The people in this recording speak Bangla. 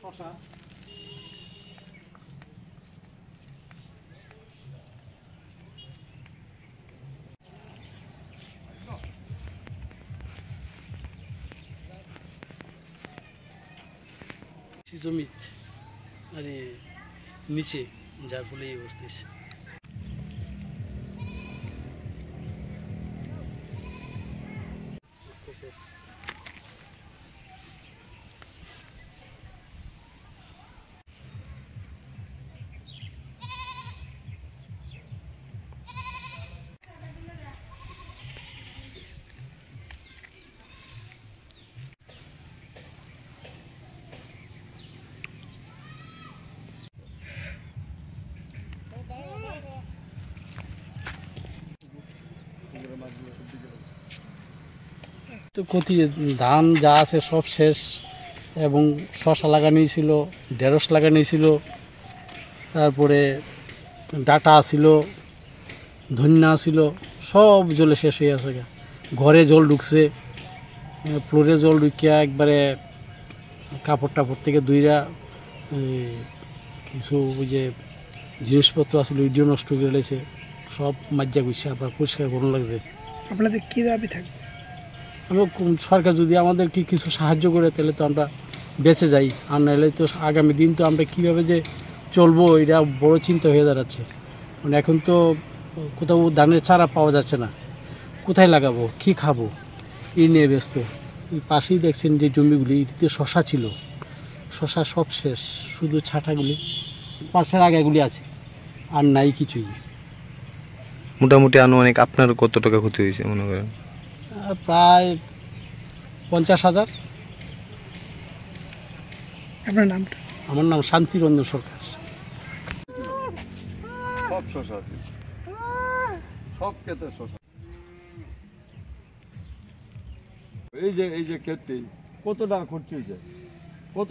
শশা জমিত মানে নিচে, যার ফলে এই অবস্থা এসে। তো ক্ষতি, ধান যা আছে সব শেষ, এবং শশা লাগানো ছিল, ঢেঁড়স লাগানো ছিল, তারপরে ডাটা ছিল, ধন্যা ছিল, সব জলে শেষ হয়ে আছে। ঘরে জল ঢুকছে, ফ্লোরে জল ঢুকিয়া একবারে কাপড় টাপড় থেকে দুইরা কিছু ওই যে জিনিসপত্র আছিল ওইটিও নষ্ট করে লেছে, সব মাজ্জা গুছা আবার পরিষ্কার করুন লাগছে। আপনাদের কী দাবি থাকবে? আমরা সরকার যদি আমাদেরকে কিছু সাহায্য করে তাহলে তো আমরা বেঁচে যাই, আর নাহলে তো আগামী দিন তো আমরা কীভাবে যে চলবো এটা বড় চিন্তা হয়ে দাঁড়াচ্ছে। মানে এখন তো কোথাও ধানের চারা পাওয়া যাচ্ছে না, কোথায় লাগাবো, কী খাবো, এই নিয়ে ব্যস্ত। এই পাশেই দেখছেন যে জমিগুলি, এটিতে শশা ছিল, শশা সব শেষ, শুধু ছাটাগুলি, পাশের আগাগুলি আছে, আর নাই কিছুই। মোটামুটি আনুমানিক আপনার কত টাকা ক্ষতি হয়েছে মনে করেন? প্রায় 50,000। আপনার নামটা? আমার নাম শান্তিরঞ্জন সরকার। সব শশা আছে, সব ক্ষেতের শশা। এই যে ক্ষেতটি কত টাকা খরচ হয়েছে, কত